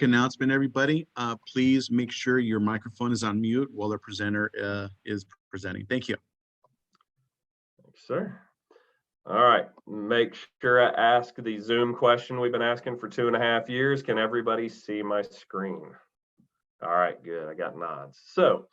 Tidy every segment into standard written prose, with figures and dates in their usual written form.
announcement, everybody. Please make sure your microphone is on mute while the presenter is presenting. Thank you. Thanks, sir. All right, make sure I ask the Zoom question we've been asking for 2.5 years. Can everybody see my screen? All right, good, I got nods. So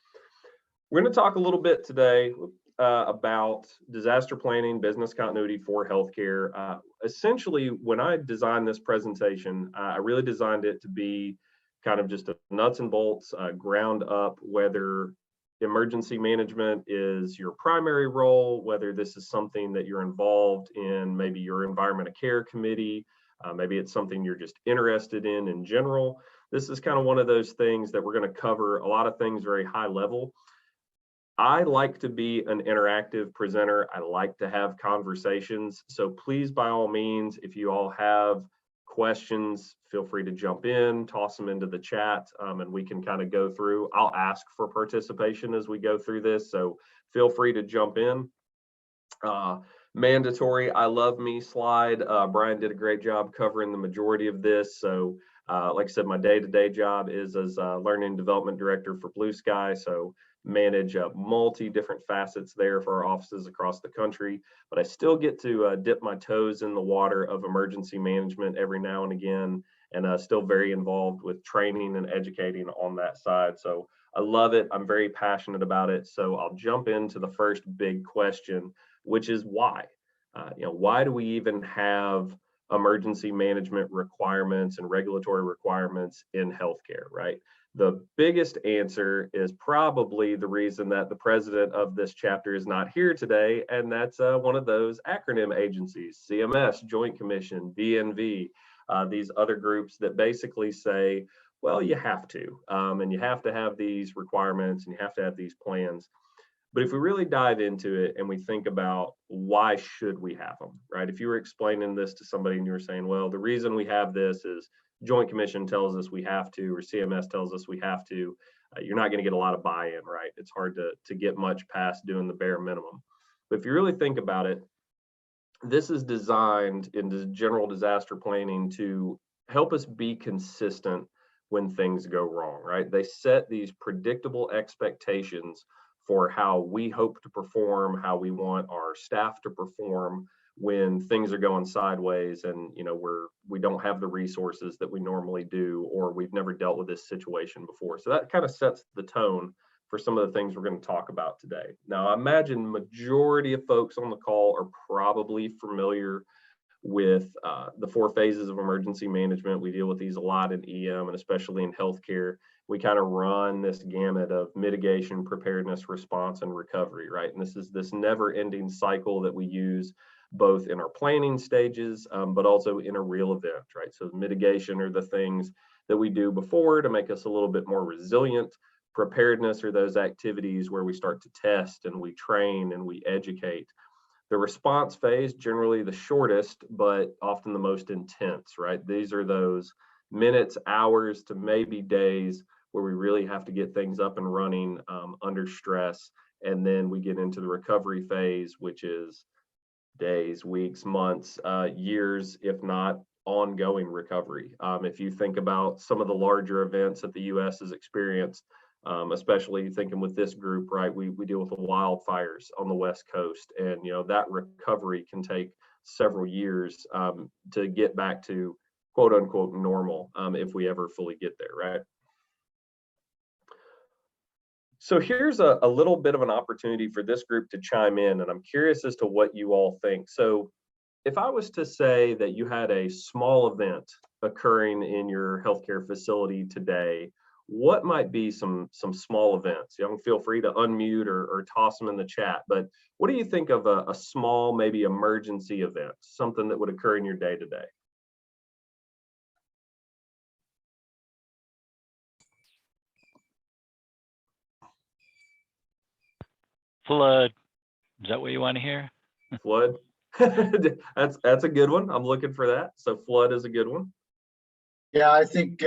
we're going to talk a little bit today about disaster planning, business continuity for healthcare. Essentially, when I designed this presentation, I really designed it to be kind of just a nuts and bolts, ground up, whether emergency management is your primary role, whether this is something that you're involved in, maybe your environment of care committee, maybe it's something you're just interested in general. This is kind of one of those things that we're going to cover a lot of things very high level. I like to be an interactive presenter. I like to have conversations. So please, by all means, if you all have questions, feel free to jump in, toss them into the chat, and we can kind of go through. I'll ask for participation as we go through this, so feel free to jump in. Mandatory I love me slide. Brian did a great job covering the majority of this. So like I said, my day-to-day job is as learning and development director for Blue Sky. So manage multi different facets there for our offices across the country, but I still get to dip my toes in the water of emergency management every now and again, and still very involved with training and educating on that side. So I love it. I'm very passionate about it. So I'll jump into the first big question, which is why? Why do we even have emergency management requirements and regulatory requirements in healthcare, right? The biggest answer is probably the reason that the president of this chapter is not here today, and that's one of those acronym agencies, CMS, Joint Commission, DNV, these other groups that basically say, well, you have to, and you have to have these requirements and you have to have these plans. But if we really dive into it and we think about why should we have them, right? If you were explaining this to somebody and you were saying, well, the reason we have this is Joint Commission tells us we have to, or CMS tells us we have to, you're not going to get a lot of buy-in, right? It's hard to get much past doing the bare minimum. But if you really think about it, this is designed in general disaster planning to help us be consistent when things go wrong, right? They set these predictable expectations for how we hope to perform, how we want our staff to perform when things are going sideways and we don't have the resources that we normally do, or we've never dealt with this situation before. So that kind of sets the tone for some of the things we're going to talk about today. Now, I imagine majority of folks on the call are probably familiar with the 4 phases of emergency management. We deal with these a lot in EM and especially in healthcare. We kind of run this gamut of mitigation, preparedness, response, and recovery, right? And this is this never-ending cycle that we use both in our planning stages, but also in a real event, right? So mitigation are the things that we do before to make us a little bit more resilient. Preparedness are those activities where we start to test and we train and we educate. The response phase, generally the shortest, but often the most intense, right? These are those minutes, hours to maybe days where we really have to get things up and running under stress. And then we get into the recovery phase, which is days, weeks, months, years, if not ongoing recovery. If you think about some of the larger events that the U.S. has experienced, especially thinking with this group, right, we deal with the wildfires on the West Coast, and that recovery can take several years to get back to quote unquote normal, if we ever fully get there, right? So here's a little bit of an opportunity for this group to chime in, and I'm curious as to what you all think. So if I was to say that you had a small event occurring in your healthcare facility today, what might be some small events? You can feel free to unmute or toss them in the chat, but what do you think of a small, maybe emergency event, something that would occur in your day-to-day? Flood. Is that what you want to hear? Flood. That's a good one. I'm looking for that. So flood is a good one. Yeah, I think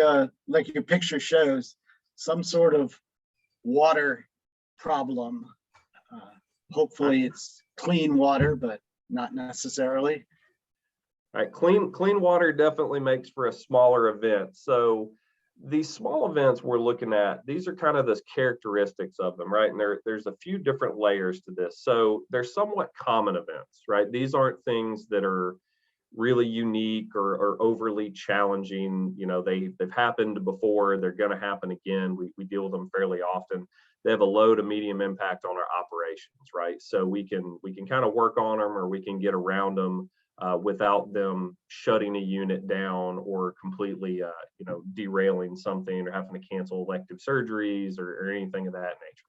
like your picture shows, some sort of water problem. Hopefully it's clean water, but not necessarily. All right, clean water definitely makes for a smaller event. So These small events we're looking at, these are kind of the characteristics of them, right? And there's a few different layers to this. So they're somewhat common events, right? These aren't things that are really unique or overly challenging. You know, they've happened before, they're going to happen again. We deal with them fairly often. They have a low to medium impact on our operations, right? So we can kind of work on them, or we can get around them without them shutting a unit down or completely, derailing something or having to cancel elective surgeries or anything of that nature.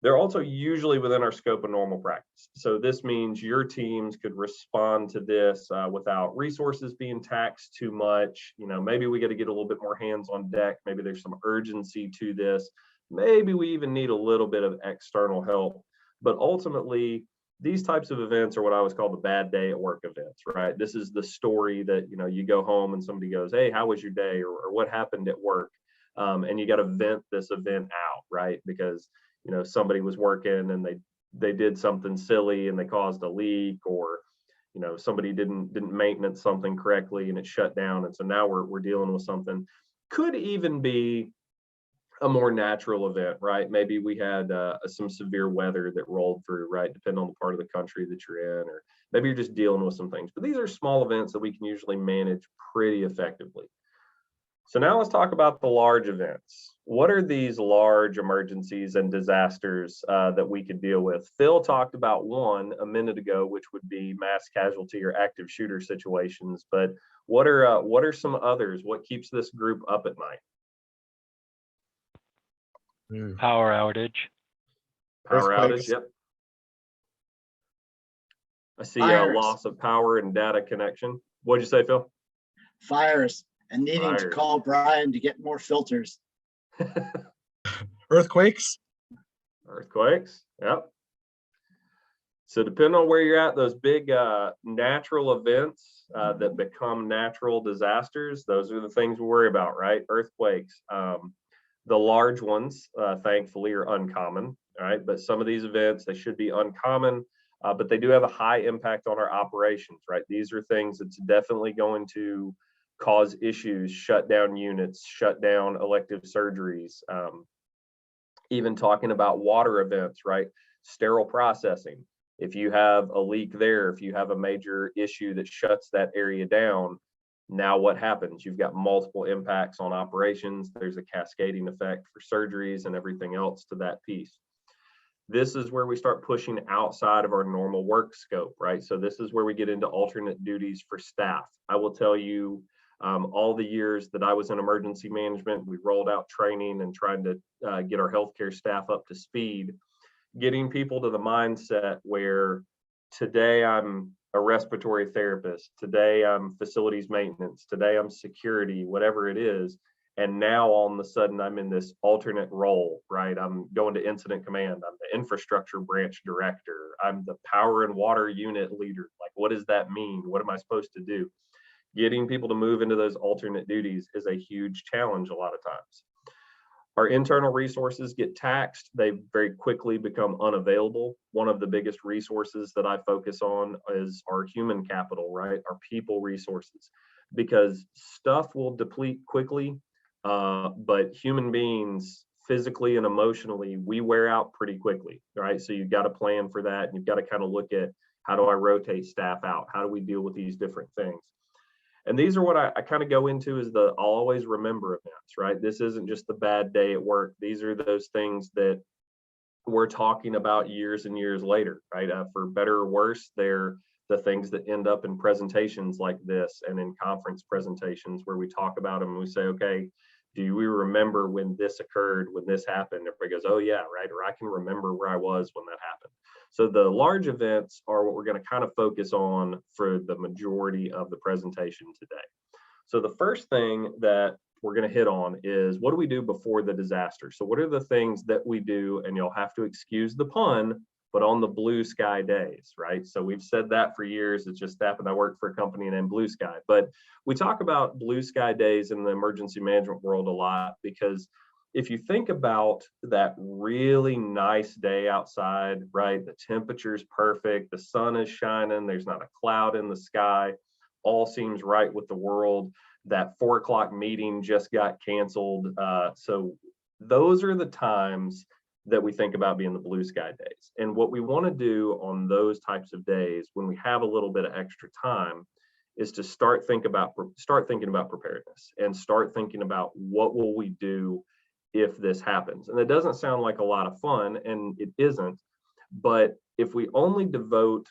They're also usually within our scope of normal practice. So this means your teams could respond to this without resources being taxed too much. You know, maybe we got to get a little bit more hands on deck. Maybe there's some urgency to this. Maybe we even need a little bit of external help. But ultimately, these types of events are what I always call the bad day at work events, right? This is the story that, you know, you go home and somebody goes, hey, how was your day? Or what happened at work? And you got to vent this event out, right? Because, you know, somebody was working and they did something silly and they caused a leak, or, you know, somebody didn't maintenance something correctly and it shut down. And so now we're dealing with something. Could even be a more natural event, right? Maybe we had some severe weather that rolled through, right? Depending on the part of the country that you're in, or maybe you're just dealing with some things. But these are small events that we can usually manage pretty effectively. So now let's talk about the large events. What are these large emergencies and disasters that we could deal with? Phil talked about one a minute ago, which would be mass casualty or active shooter situations. But what are some others? What keeps this group up at night? Power outage. Power Earthquakes. outage, yep. I see a Fires. loss of power and data connection. What'd you say, Phil? Fires and needing to Fires. call Brian to get more filters. Earthquakes. Earthquakes, yep. So depending on where you're at, those big natural events that become natural disasters, those are the things we worry about, right? Earthquakes. The large ones, thankfully, are uncommon, all right? But some of these events, they should be uncommon, but they do have a high impact on our operations, right? These are things that's definitely going to cause issues, shut down units, shut down elective surgeries, even talking about water events, right? Sterile processing. If you have a leak there, if you have a major issue that shuts that area down, now what happens? You've got multiple impacts on operations. There's a cascading effect for surgeries and everything else to that piece. This is where we start pushing outside of our normal work scope, right? So this is where we get into alternate duties for staff. I will tell you, all the years that I was in emergency management, we rolled out training and trying to get our healthcare staff up to speed, getting people to the mindset where today I'm a respiratory therapist, today I'm facilities maintenance, today I'm security, whatever it is. And now all of a sudden I'm in this alternate role, right? I'm going to incident command. I'm the infrastructure branch director. I'm the power and water unit leader. Like, what does that mean? What am I supposed to do? Getting people to move into those alternate duties is a huge challenge a lot of times. Our internal resources get taxed. They very quickly become unavailable. One of the biggest resources that I focus on is our human capital, right? Our people resources, because stuff will deplete quickly, but human beings, physically and emotionally, we wear out pretty quickly, right? So you've got to plan for that. And you've got to kind of look at, how do I rotate staff out? How do we deal with these different things? And these are what I kind of go into is the I'll always remember events, right? This isn't just the bad day at work. These are those things that we're talking about years and years later, right? For better or worse, they're the things that end up in presentations like this and in conference presentations where we talk about them and we say, okay, do we remember when this occurred, when this happened? Everybody goes, oh yeah, right? Or I can remember where I was when that happened. So the large events are what we're going to kind of focus on for the majority of the presentation today. So the first thing that we're going to hit on is, what do we do before the disaster? So what are the things that we do, and you'll have to excuse the pun, but on the blue sky days, right? So we've said that for years. It just happened I worked for a company named Blue Sky. But we talk about blue sky days in the emergency management world a lot, because if you think about that really nice day outside, right? The temperature's perfect, the sun is shining, there's not a cloud in the sky, all seems right with the world. that 4 o'clock meeting just got canceled. So those are the times that we think about being the blue sky days. And what we want to do on those types of days when we have a little bit of extra time is to start thinking about preparedness and start thinking about what will we do if this happens. And it doesn't sound like a lot of fun, and it isn't, but if we only devote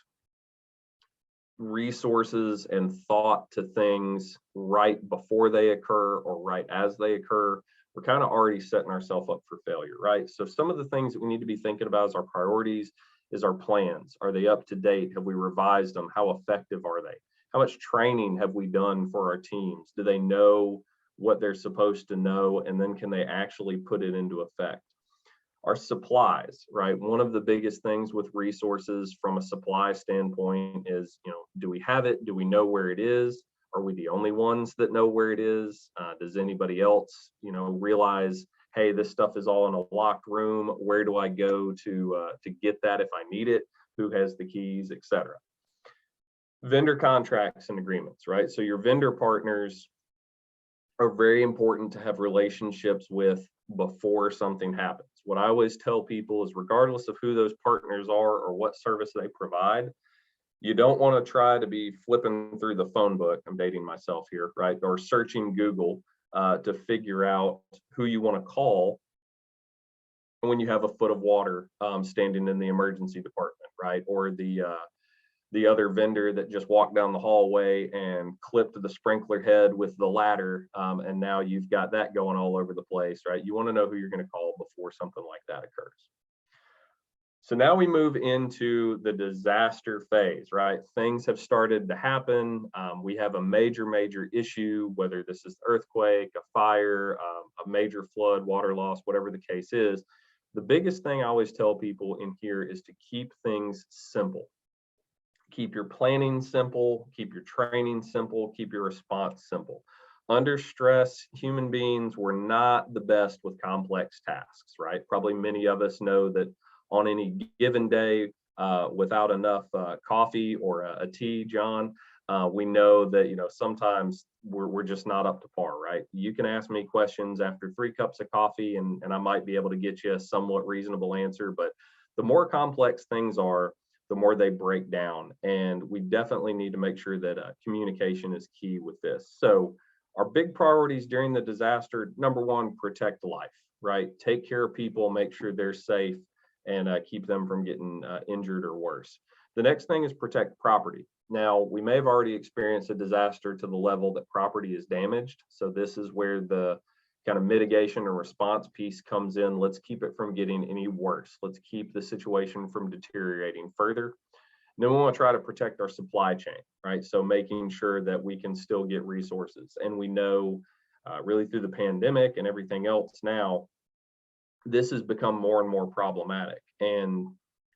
resources and thought to things right before they occur or right as they occur, we're kind of already setting ourselves up for failure, right? So some of the things that we need to be thinking about is our priorities, is our plans. Are they up to date? Have we revised them? How effective are they? How much training have we done for our teams? Do they know what they're supposed to know? And then can they actually put it into effect? Our supplies, right? One of the biggest things with resources from a supply standpoint is, do we have it? Do we know where it is? Are we the only ones that know where it is? Does anybody else, realize, hey, this stuff is all in a locked room. Where do I go to get that if I need it? Who has the keys, etc. Vendor contracts and agreements, right? So your vendor partners are very important to have relationships with before something happens. What I always tell people is, regardless of who those partners are or what service they provide, you don't want to try to be flipping through the phone book. I'm dating myself here, right? Or searching Google to figure out who you want to call when you have a foot of water standing in the emergency department, right? Or the other vendor that just walked down the hallway and clipped the sprinkler head with the ladder, and now you've got that going all over the place, right? You want to know who you're going to call before something like that occurs. So now we move into the disaster phase, right? Things have started to happen. We have a major issue, whether this is earthquake, a fire, a major flood, water loss, whatever the case is. The biggest thing I always tell people in here is to keep things simple. Keep your planning simple, keep your training simple, keep your response simple. Under stress, human beings were not the best with complex tasks, right? Probably many of us know that on any given day, without enough coffee or a tea, John, we know that sometimes we're just not up to par, right? You can ask me questions after 3 cups of coffee, and I might be able to get you a somewhat reasonable answer. But the more complex things are, the more they break down. And we definitely need to make sure that communication is key with this. So our big priorities during the disaster: number one, protect life, right? Take care of people, make sure they're safe, and keep them from getting injured or worse. The next thing is protect property. Now, we may have already experienced a disaster to the level that property is damaged. So this is where the kind of mitigation and response piece comes in. Let's keep it from getting any worse. Let's keep the situation from deteriorating further. And then we want to try to protect our supply chain, right? So making sure that we can still get resources. And we know really through the pandemic and everything else now, this has become more and more problematic. And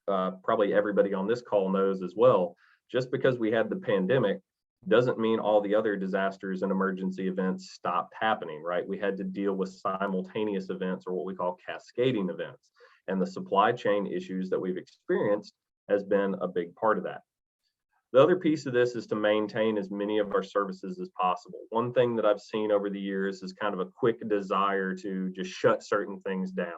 probably everybody on this call knows as well, just because we had the pandemic doesn't mean all the other disasters and emergency events stopped happening, right? We had to deal with simultaneous events, or what we call cascading events. And the supply chain issues that we've experienced has been a big part of that. The other piece of this is to maintain as many of our services as possible. One thing that I've seen over the years is kind of a quick desire to just shut certain things down.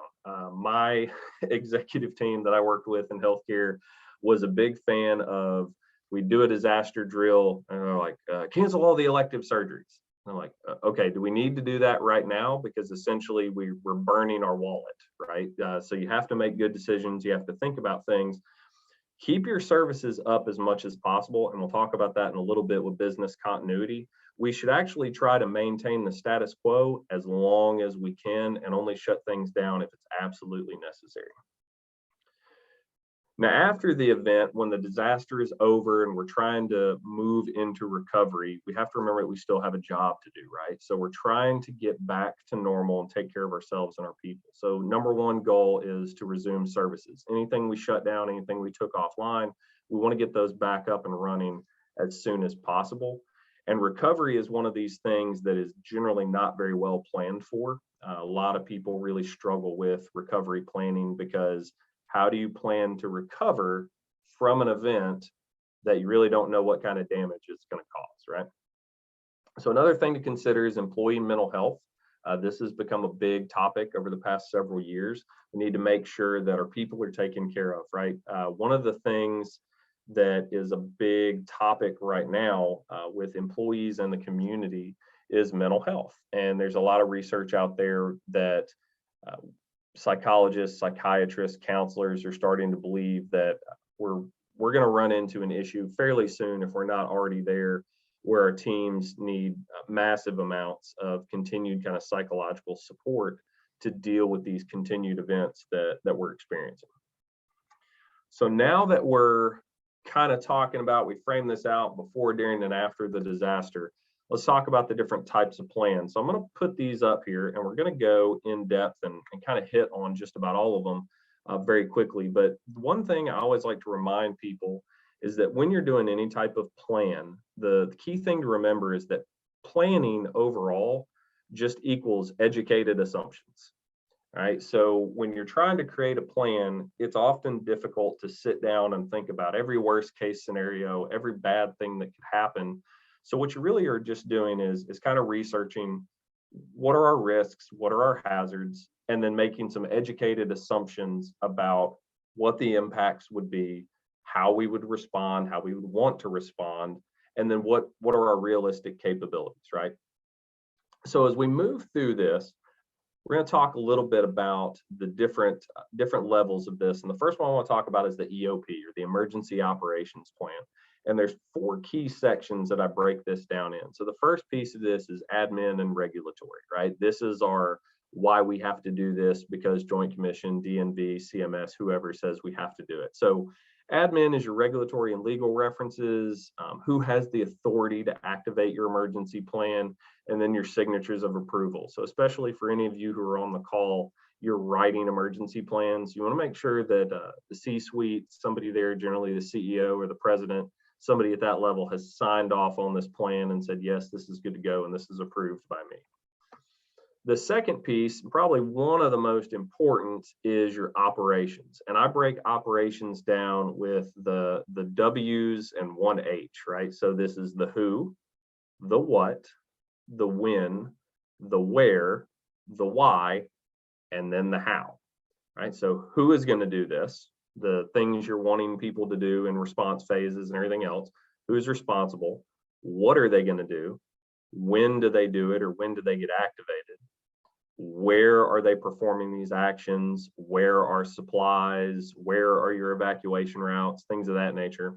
My executive team that I worked with in healthcare was a big fan of, we do a disaster drill and they're like, cancel all the elective surgeries. And I'm like, okay, do we need to do that right now? Because essentially we're burning our wallet, right? So you have to make good decisions. You have to think about things. Keep your services up as much as possible. And we'll talk about that in a little bit with business continuity. We should actually try to maintain the status quo as long as we can and only shut things down if it's absolutely necessary. Now, after the event, when the disaster is over and we're trying to move into recovery, we have to remember that we still have a job to do, right? So we're trying to get back to normal and take care of ourselves and our people. So number one goal is to resume services. Anything we shut down, anything we took offline, we want to get those back up and running as soon as possible. And recovery is one of these things that is generally not very well planned for. A lot of people really struggle with recovery planning, because how do you plan to recover from an event that you really don't know what kind of damage it's going to cause, right? So another thing to consider is employee mental health. This has become a big topic over the past several years. We need to make sure that our people are taken care of, right? One of the things that is a big topic right now with employees and the community is mental health. And there's a lot of research out there that psychologists, psychiatrists, counselors are starting to believe that we're going to run into an issue fairly soon, if we're not already there, where our teams need massive amounts of continued kind of psychological support to deal with these continued events that we're experiencing. So now that we're kind of talking about, we framed this out before, during, and after the disaster, let's talk about the different types of plans. So I'm going to put these up here, and we're going to go in depth and kind of hit on just about all of them very quickly. But one thing I always like to remind people is that when you're doing any type of plan, the key thing to remember is that planning overall just equals educated assumptions. Right. So when you're trying to create a plan, it's often difficult to sit down and think about every worst case scenario, every bad thing that could happen. So what you really are just doing is kind of researching what are our risks, what are our hazards, and then making some educated assumptions about what the impacts would be, how we would respond, how we would want to respond, and then what are our realistic capabilities, right? So as we move through this, we're going to talk a little bit about the different levels of this. And the first one I want to talk about is the EOP, or the Emergency Operations Plan. And there's 4 key sections that I break this down in. So the first piece of this is admin and regulatory, right? This is our why we have to do this, because Joint Commission, DNV, CMS, whoever says we have to do it. So admin is your regulatory and legal references, who has the authority to activate your emergency plan, and then your signatures of approval. So especially for any of you who are on the call, you're writing emergency plans, you want to make sure that the C-suite, somebody there, generally the CEO or the president, somebody at that level, has signed off on this plan and said, yes, this is good to go and this is approved by me. The second piece, probably one of the most important, is your operations. And I break operations down with the W's and 1 H, right? So this is the who, the what, the when, the where, the why, and then the how, right? So who is going to do this? The things you're wanting people to do in response phases and everything else. Who's responsible? What are they going to do? When do they do it, or when do they get activated? Where are they performing these actions? Where are supplies? Where are your evacuation routes? Things of that nature.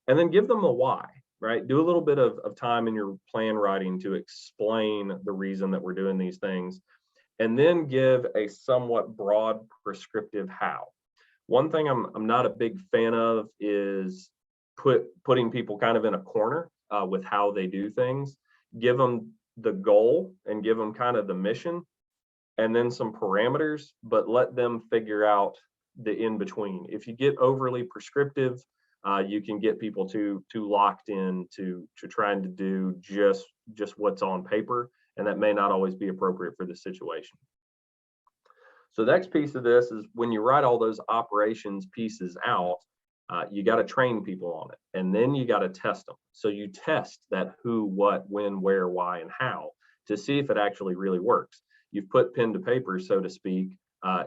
And then give them a why, right? Do a little bit of time in your plan writing to explain the reason that we're doing these things. And then give a somewhat broad prescriptive how. One thing I'm not a big fan of is putting people kind of in a corner with how they do things. Give them the goal and give them kind of the mission, and then some parameters, but let them figure out the in between. If you get overly prescriptive, you can get people too locked in to trying to do just what's on paper, and that may not always be appropriate for the situation. So the next piece of this is when you write all those operations pieces out, you got to train people on it, and then you got to test them. So you test that who, what, when, where, why, and how to see if it actually really works. You've put pen to paper, so to speak.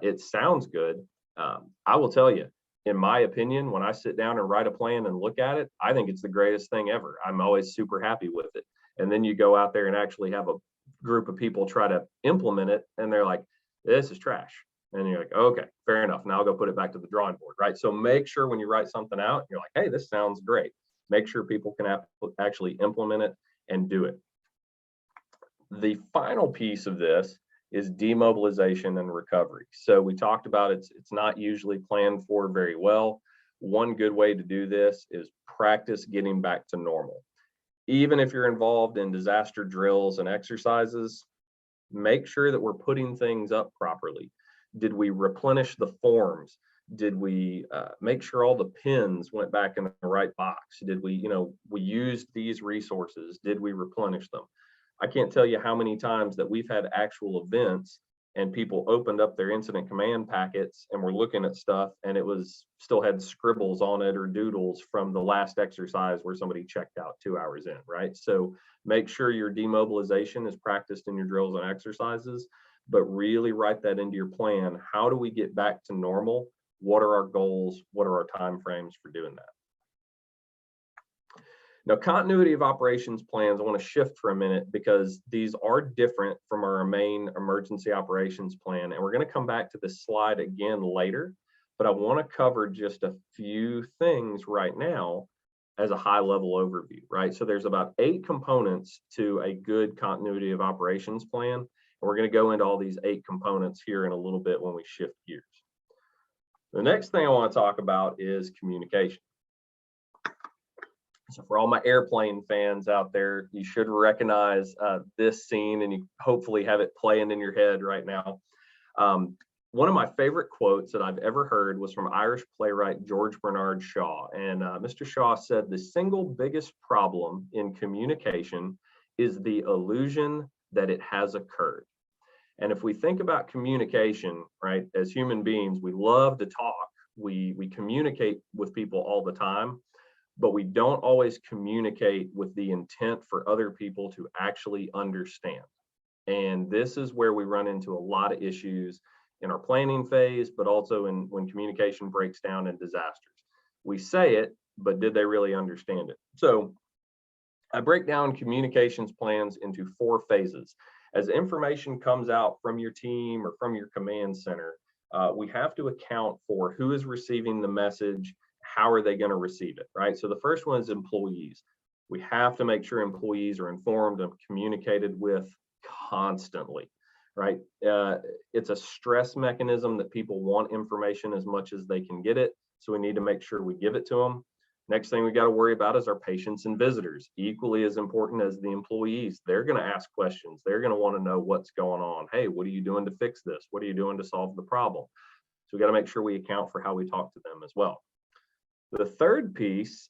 It sounds good. I will tell you, in my opinion, when I sit down and write a plan and look at it, I think it's the greatest thing ever. I'm always super happy with it. And then you go out there and actually have a group of people try to implement it, and they're like, this is trash. And you're like, okay, fair enough. Now I'll go put it back to the drawing board, right? So make sure when you write something out, you're like, hey, this sounds great. Make sure people can actually implement it and do it. The final piece of this is demobilization and recovery. So we talked about it's not usually planned for very well. One good way to do this is practice getting back to normal. Even if you're involved in disaster drills and exercises, make sure that we're putting things up properly. Did we replenish the forms? Did we make sure all the pins went back in the right box? Did we, we used these resources? Did we replenish them? I can't tell you how many times that we've had actual events and people opened up their incident command packets and were looking at stuff, and it was still had scribbles on it or doodles from the last exercise where somebody checked out 2 hours in, right? So make sure your demobilization is practiced in your drills and exercises, but really write that into your plan. How do we get back to normal? What are our goals? What are our timeframes for doing that? Now, continuity of operations plans, I want to shift for a minute because these are different from our main emergency operations plan. And we're going to come back to this slide again later, but I want to cover just a few things right now as a high level overview, right? So there's about 8 components to a good continuity of operations plan. And we're going to go into all these 8 components here in a little bit when we shift gears. The next thing I want to talk about is communication. So for all my airplane fans out there, you should recognize this scene, and you hopefully have it playing in your head right now. One of my favorite quotes that I've ever heard was from Irish playwright George Bernard Shaw. And Mr. Shaw said, the single biggest problem in communication is the illusion that it has occurred. And if we think about communication, right, as human beings, we love to talk. We communicate with people all the time, but we don't always communicate with the intent for other people to actually understand. And this is where we run into a lot of issues in our planning phase, but also when communication breaks down in disasters. We say it, but did they really understand it? So I break down communications plans into 4 phases. As information comes out from your team or from your command center, we have to account for who is receiving the message, how are they going to receive it, right? So the first one is employees. We have to make sure employees are informed and communicated with constantly, right? It's a stress mechanism that people want information as much as they can get it. So we need to make sure we give it to them. Next thing we got to worry about is our patients and visitors, equally as important as the employees. They're going to ask questions. They're going to want to know what's going on. Hey, what are you doing to fix this? What are you doing to solve the problem? So we got to make sure we account for how we talk to them as well. The third piece,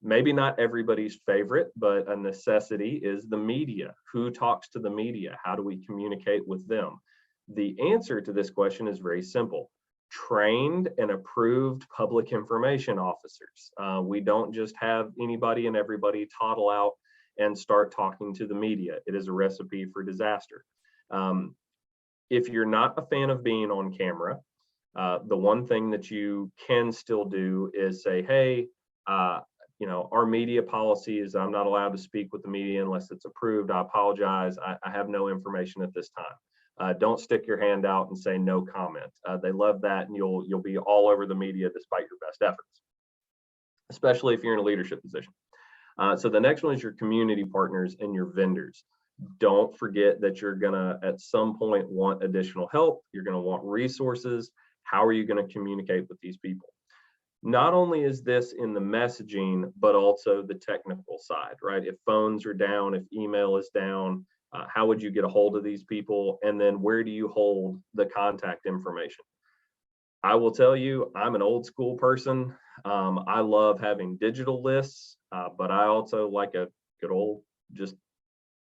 maybe not everybody's favorite, but a necessity, is the media. Who talks to the media? How do we communicate with them? The answer to this question is very simple. Trained and approved public information officers. We don't just have anybody and everybody toddle out and start talking to the media. It is a recipe for disaster. If you're not a fan of being on camera, the one thing that you can still do is say, hey, our media policy is I'm not allowed to speak with the media unless it's approved. I apologize. I have no information at this time. Don't stick your hand out and say no comment. They love that, and you'll be all over the media despite your best efforts, especially if you're in a leadership position. So the next one is your community partners and your vendors. Don't forget that you're gonna at some point want additional help. You're gonna want resources. How are you going to communicate with these people? Not only is this in the messaging, but also the technical side, right? If phones are down, if email is down, how would you get a hold of these people? And then where do you hold the contact information? I will tell you, I'm an old school person. I love having digital lists, but I also like a good old just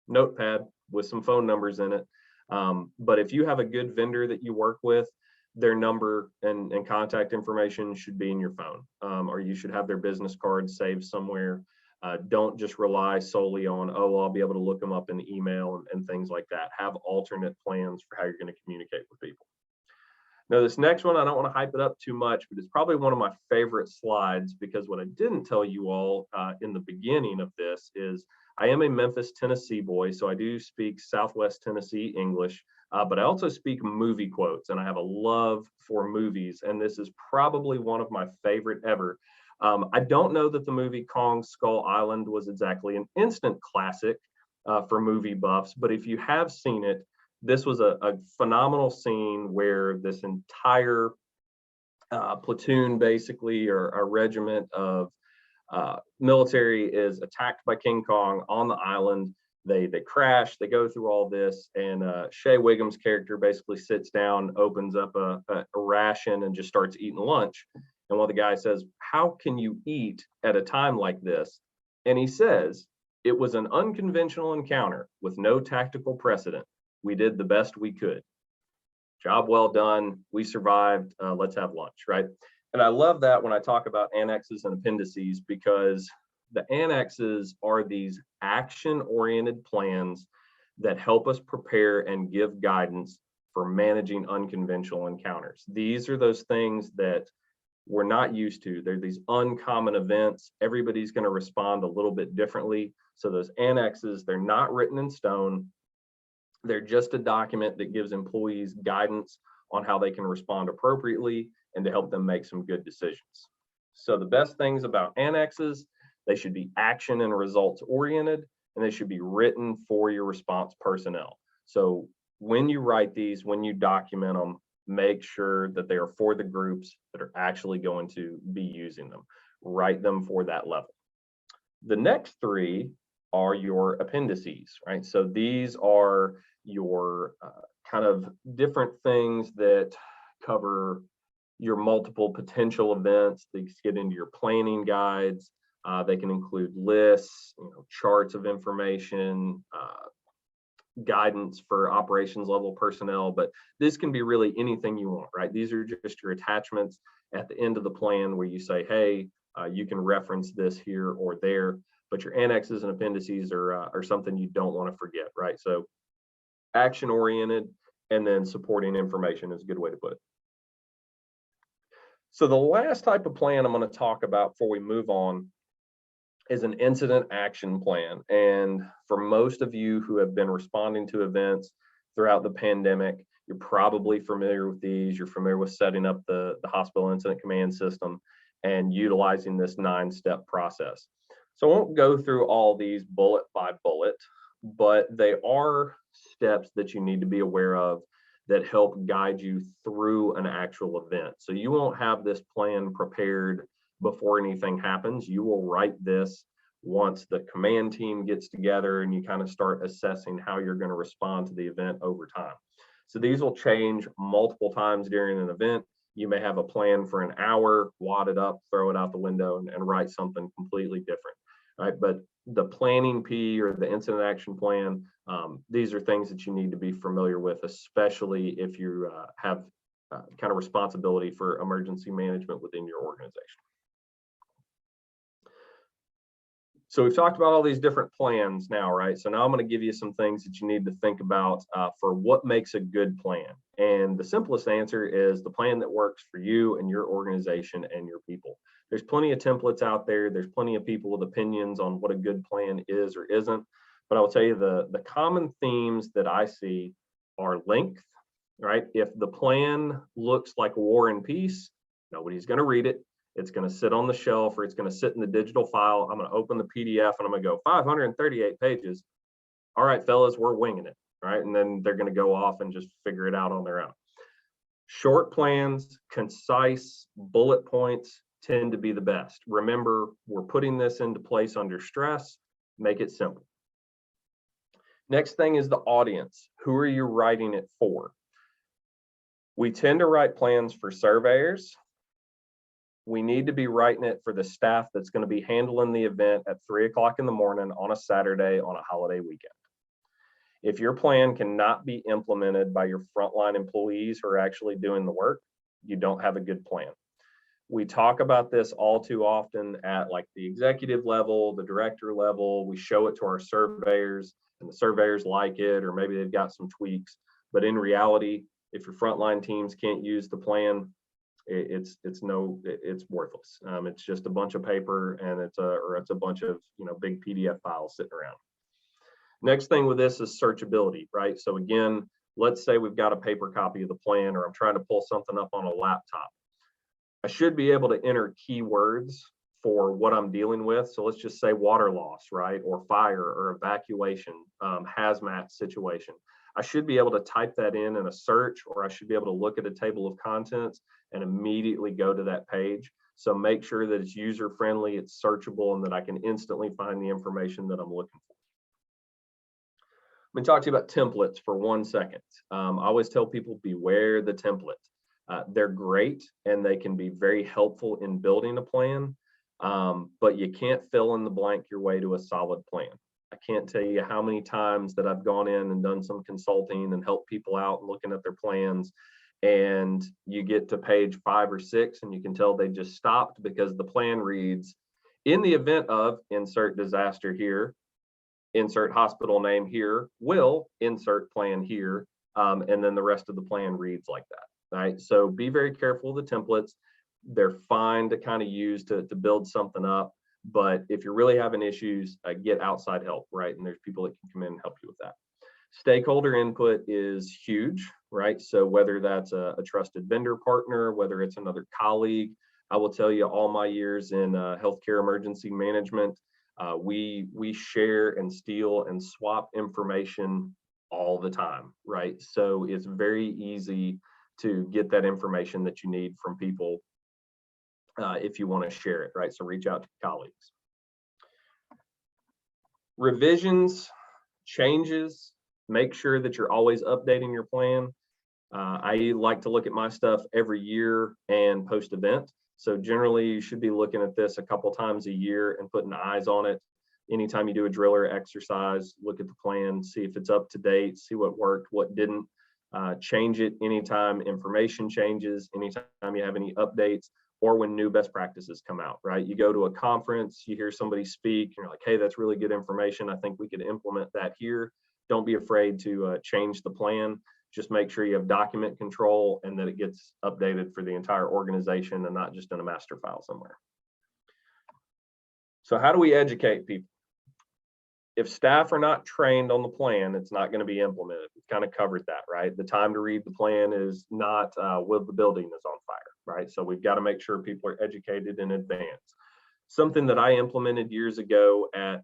notepad with some phone numbers in it. But if you have a good vendor that you work with, their number and contact information should be in your phone, or you should have their business card saved somewhere. Don't just rely solely on, oh, I'll be able to look them up in the email and things like that. Have alternate plans for how you're going to communicate with people. Now, this next one, I don't want to hype it up too much, but it's probably one of my favorite slides, because what I didn't tell you all in the beginning of this is I am a Memphis, Tennessee boy, so I do speak Southwest Tennessee English. But I also speak movie quotes, and I have a love for movies, and this is probably one of my favorite ever. I don't know that the movie Kong Skull Island was exactly an instant classic for movie buffs, but if you have seen it, this was a phenomenal scene where this entire platoon, basically, or a regiment of military is attacked by King Kong on the island. They crash, they go through all this, and Shea Wiggum's character basically sits down, opens up a ration, and just starts eating lunch. And one of the guys says, how can you eat at a time like this? And he says, it was an unconventional encounter with no tactical precedent. We did the best we could. job well done, we survived, let's have lunch, right? And I love that when I talk about annexes and appendices, because the annexes are these action-oriented plans that help us prepare and give guidance for managing unconventional encounters. These are those things that we're not used to. They're these uncommon events. Everybody's going to respond a little bit differently. So those annexes, they're not written in stone. They're just a document that gives employees guidance on how they can respond appropriately and to help them make some good decisions. So the best things about annexes, they should be action and results oriented, and they should be written for your response personnel. So when you write these, when you document them, make sure that they are for the groups that are actually going to be using them. Write them for that level. The next three are your appendices, right? So these are your kind of different things that cover your multiple potential events. These get into your planning guides. They can include lists, charts of information, guidance for operations level personnel, but this can be really anything you want, right? These are just your attachments at the end of the plan where you say, hey, you can reference this here or there, but your annexes and appendices are something you don't want to forget, right? So action oriented and then supporting information is a good way to put it. So the last type of plan I'm going to talk about before we move on is an incident action plan. And for most of you who have been responding to events throughout the pandemic, you're probably familiar with these. You're familiar with setting up the hospital incident command system and utilizing this 9-step process. So I won't go through all these bullet by bullet, but they are steps that you need to be aware of that help guide you through an actual event. So you won't have this plan prepared before anything happens. You will write this once the command team gets together and you kind of start assessing how you're going to respond to the event over time. So these will change multiple times during an event. You may have a plan for an hour, wad it up, throw it out the window, and write something completely different, right? But the planning P or the incident action plan, these are things that you need to be familiar with, especially if you have kind of responsibility for emergency management within your organization. So we've talked about all these different plans now, right? So now I'm going to give you some things that you need to think about for what makes a good plan. And the simplest answer is the plan that works for you and your organization and your people. There's plenty of templates out there. There's plenty of people with opinions on what a good plan is or isn't. But I will tell you the common themes that I see are length, right? If the plan looks like War and Peace, nobody's going to read it. It's going to sit on the shelf or it's going to sit in the digital file. I'm going to open the PDF and I'm going to go 538 pages. All right, fellas, we're winging it, right? And then they're going to go off and just figure it out on their own. Short plans, concise bullet points tend to be the best. Remember, we're putting this into place under stress. Make it simple. Next thing is the audience. Who are you writing it for? We tend to write plans for surveyors. We need to be writing it for the staff that's going to be handling the event at 3 o'clock in the morning on a Saturday on a holiday weekend. If your plan cannot be implemented by your frontline employees who are actually doing the work, you don't have a good plan. We talk about this all too often at like the executive level, the director level. We show it to our surveyors and the surveyors like it, or maybe they've got some tweaks. But in reality, if your frontline teams can't use the plan, it's worthless. It's just a bunch of paper and it's a bunch of big PDF files sitting around. Next thing with this is searchability, right? So again, let's say we've got a paper copy of the plan, or I'm trying to pull something up on a laptop. I should be able to enter keywords for what I'm dealing with. So let's just say water loss, right? Or fire or evacuation, hazmat situation. I should be able to type that in a search, or I should be able to look at a table of contents and immediately go to that page. So make sure that it's user friendly, it's searchable, and that I can instantly find the information that I'm looking for. I'm going to talk to you about templates for 1 second. I always tell people, beware the template. They're great and they can be very helpful in building a plan, but you can't fill in the blank your way to a solid plan. I can't tell you how many times that I've gone in and done some consulting and helped people out looking at their plans. And you get to page 5 or 6 and you can tell they just stopped because the plan reads, in the event of insert disaster here, insert hospital name here, will insert plan here. And then the rest of the plan reads like that, right? So be very careful with the templates. They're fine to kind of use to build something up. But if you're really having issues, get outside help, right? And there's people that can come in and help you with that. Stakeholder input is huge, right? So whether that's a trusted vendor partner, whether it's another colleague, I will tell you all my years in healthcare emergency management, we share and steal and swap information all the time, right? So it's very easy to get that information that you need from people if you want to share it, right? So reach out to colleagues. Revisions, changes, make sure that you're always updating your plan. I like to look at my stuff every year and post event. So generally you should be looking at this a couple times a year and putting eyes on it. Anytime you do a drill or exercise, look at the plan, see if it's up to date, see what worked, what didn't. Change it anytime information changes, anytime you have any updates, or when new best practices come out, right? You go to a conference, you hear somebody speak, and you're like, hey, that's really good information. I think we could implement that here. Don't be afraid to change the plan. Just make sure you have document control and that it gets updated for the entire organization and not just in a master file somewhere. So how do we educate people? If staff are not trained on the plan, it's not going to be implemented. We've kind of covered that, right? The time to read the plan is not when the building is on fire, right? So we've got to make sure people are educated in advance. Something that I implemented years ago at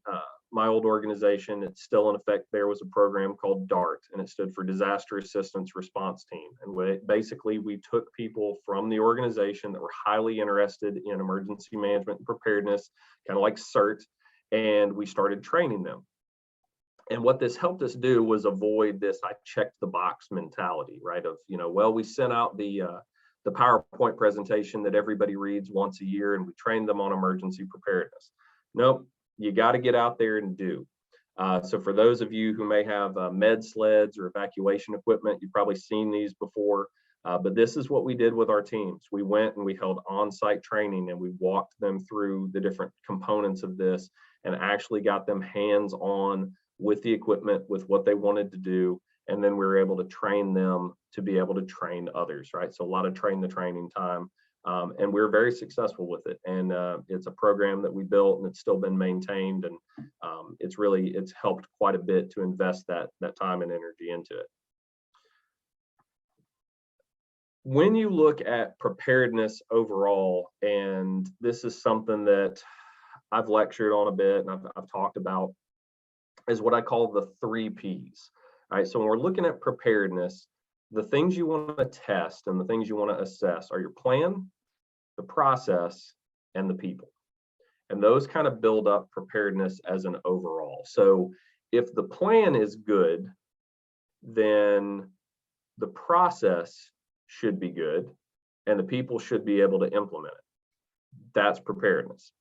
my old organization, it's still in effect there, was a program called DART, and it stood for Disaster Assistance Response Team. And basically we took people from the organization that were highly interested in emergency management and preparedness, kind of like CERT, and we started training them. And what this helped us do was avoid this I checked the box mentality, right? Of, well, we sent out the PowerPoint presentation that everybody reads once a year and we trained them on emergency preparedness. Nope, you got to get out there and do. So for those of you who may have med sleds or evacuation equipment, you've probably seen these before. But this is what we did with our teams. We went and we held on-site training and we walked them through the different components of this and actually got them hands-on with the equipment, with what they wanted to do. And then we were able to train them to be able to train others, right? So a lot of train the training time. And we're very successful with it. And it's a program that we built and it's still been maintained. And it's helped quite a bit to invest that time and energy into it. When you look at preparedness overall, and this is something that I've lectured on a bit and I've talked about, is what I call the 3 Ps. All right, so when we're looking at preparedness, the things you want to test and the things you want to assess are your plan, the process, and the people. And those kind of build up preparedness as an overall. So if the plan is good, then the process should be good and the people should be able to implement it. That's preparedness.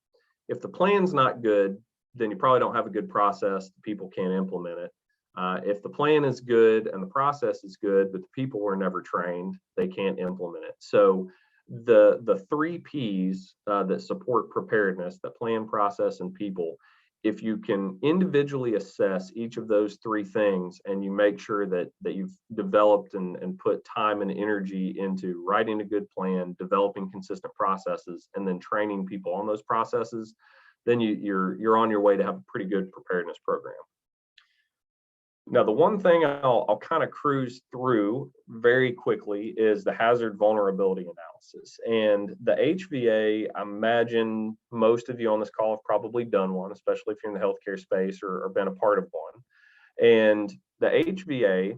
If the plan's not good, then you probably don't have a good process. The people can't implement it. If the plan is good and the process is good, but the people were never trained, they can't implement it. So the 3 Ps that support preparedness, the plan, process, and people, if you can individually assess each of those 3 things and you make sure that you've developed and put time and energy into writing a good plan, developing consistent processes, and then training people on those processes, then you're on your way to have a pretty good preparedness program. Now, the one thing I'll kind of cruise through very quickly is the hazard vulnerability analysis. And the HVA, I imagine most of you on this call have probably done one, especially if you're in the healthcare space or been a part of one. And the HVA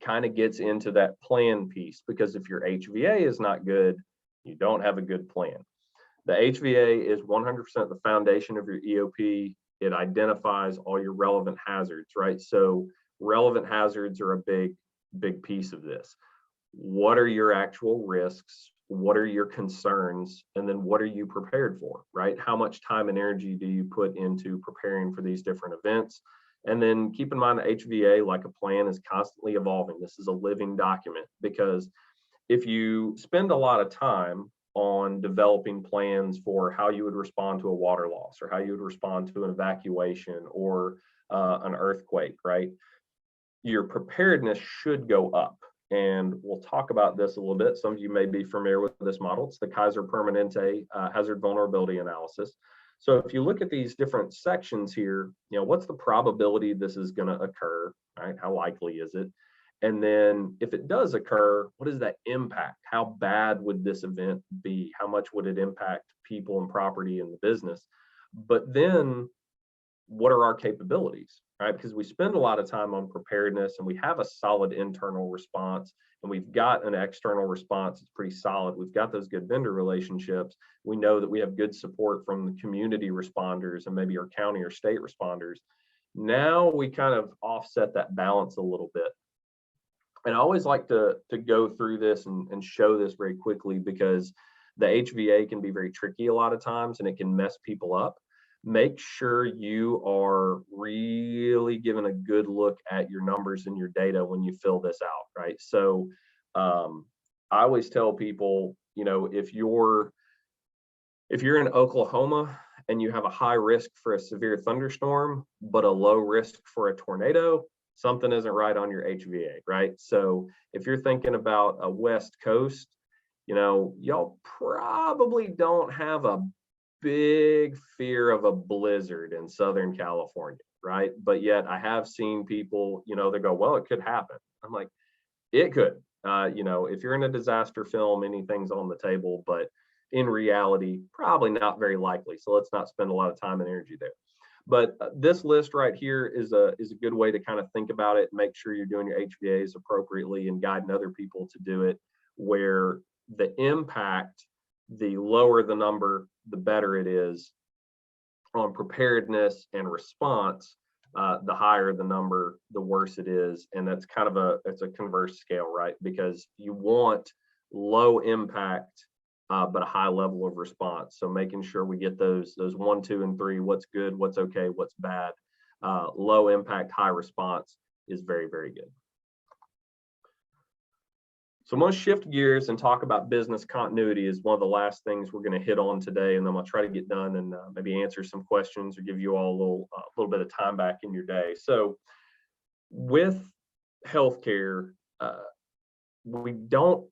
kind of gets into that plan piece, because if your HVA is not good, you don't have a good plan. The HVA is 100% the foundation of your EOP. It identifies all your relevant hazards, right? So relevant hazards are a big piece of this. What are your actual risks? what are your concerns, and then what are you prepared for, right? How much time and energy do you put into preparing for these different events? And then keep in mind, the HVA, like a plan, is constantly evolving. This is a living document, because if you spend a lot of time on developing plans for how you would respond to a water loss, or how you would respond to an evacuation, or an earthquake, right? Your preparedness should go up. And we'll talk about this a little bit. Some of you may be familiar with this model. It's the Kaiser Permanente hazard vulnerability analysis. So if you look at these different sections here, what's the probability this is going to occur, right? How likely is it? And then if it does occur, what is that impact? How bad would this event be? How much would it impact people and property in the business? But then what are our capabilities, right? Because we spend a lot of time on preparedness, and we have a solid internal response, and we've got an external response. It's pretty solid. We've got those good vendor relationships. We know that we have good support from the community responders and maybe our county or state responders. Now we kind of offset that balance a little bit. And I always like to go through this and show this very quickly, because the HVA can be very tricky a lot of times, and it can mess people up. Make sure you are really giving a good look at your numbers and your data when you fill this out, right? So I always tell people, if you're in Oklahoma and you have a high risk for a severe thunderstorm, but a low risk for a tornado, something isn't right on your HVA, right? So if you're thinking about a West Coast, y'all probably don't have a big fear of a blizzard in Southern California, right? But yet I have seen people, they go, well, it could happen. I'm like, it could. If you're in a disaster film, anything's on the table, but in reality, probably not very likely. So let's not spend a lot of time and energy there. But this list right here is a good way to kind of think about it, make sure you're doing your HVAs appropriately and guiding other people to do it, where the impact, the lower the number, the better it is on preparedness and response. The higher the number, the worse it is. And that's kind of it's a converse scale, right? Because you want low impact, but a high level of response. So making sure we get those 1, 2, and 3, what's good, what's okay, what's bad. Low impact, high response is very, very good. So I'm going to shift gears and talk about business continuity is one of the last things we're going to hit on today, and then I'll try to get done and maybe answer some questions or give you all a little bit of time back in your day. So with healthcare, we don't,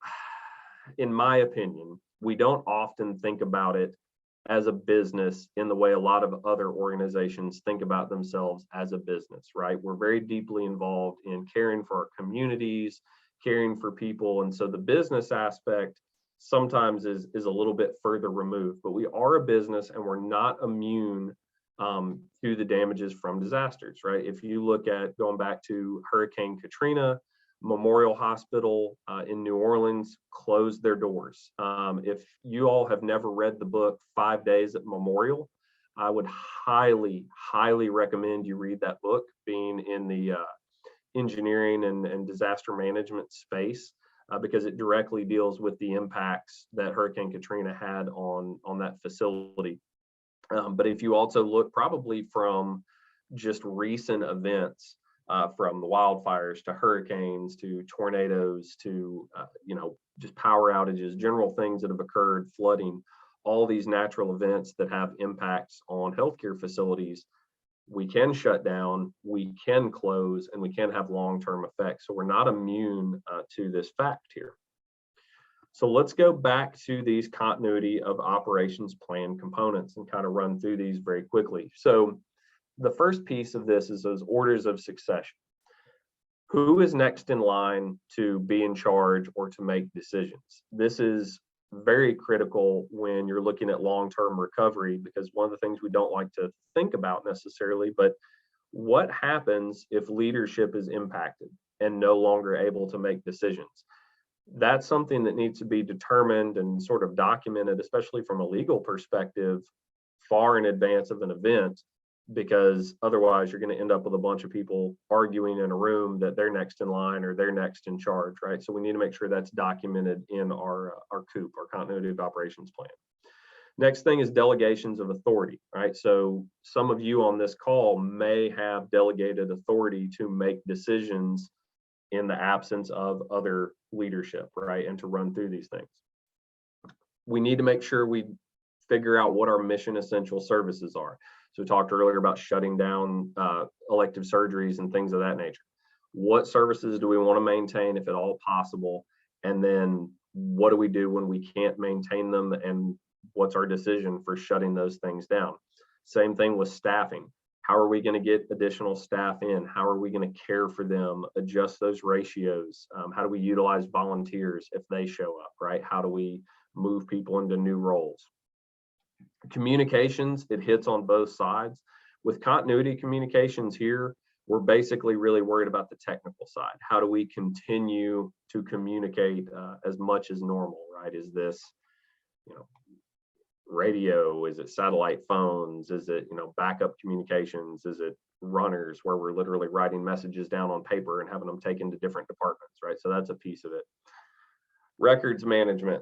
in my opinion, we don't often think about it as a business in the way a lot of other organizations think about themselves as a business, right? We're very deeply involved in caring for our communities, caring for people. And so the business aspect sometimes is a little bit further removed, but we are a business and we're not immune to the damages from disasters, right? If you look at going back to Hurricane Katrina, Memorial Hospital in New Orleans closed their doors. If you all have never read the book 5 Days at Memorial, I would highly, highly recommend you read that book, being in the engineering and disaster management space, because it directly deals with the impacts that Hurricane Katrina had on that facility. But if you also look probably from just recent events, from the wildfires to hurricanes to tornadoes to just power outages, general things that have occurred, flooding, all these natural events that have impacts on healthcare facilities, we can shut down, we can close, and we can have long-term effects. So we're not immune to this fact here. So let's go back to these continuity of operations plan components and kind of run through these very quickly. So the first piece of this is those orders of succession. Who is next in line to be in charge or to make decisions? This is very critical when you're looking at long-term recovery, because one of the things we don't like to think about necessarily, but what happens if leadership is impacted and no longer able to make decisions? That's something that needs to be determined and sort of documented, especially from a legal perspective, far in advance of an event, because otherwise you're going to end up with a bunch of people arguing in a room that they're next in line or they're next in charge, right? So we need to make sure that's documented in our COOP, our continuity of operations plan. Next thing is delegations of authority, right? So some of you on this call may have delegated authority to make decisions in the absence of other leadership, right? And to run through these things. We need to make sure we figure out what our mission essential services are. So we talked earlier about shutting down elective surgeries and things of that nature. What services do we want to maintain if at all possible? And then what do we do when we can't maintain them? And what's our decision for shutting those things down? Same thing with staffing. How are we going to get additional staff in? How are we going to care for them, adjust those ratios? How do we utilize volunteers if they show up, right? How do we move people into new roles? Communications, it hits on both sides. With continuity communications here, we're basically really worried about the technical side. How do we continue to communicate as much as normal, right? Is this, radio? Is it satellite phones? Is it, backup communications? Is it runners where we're literally writing messages down on paper and having them taken to different departments, right? So that's a piece of it. Records management,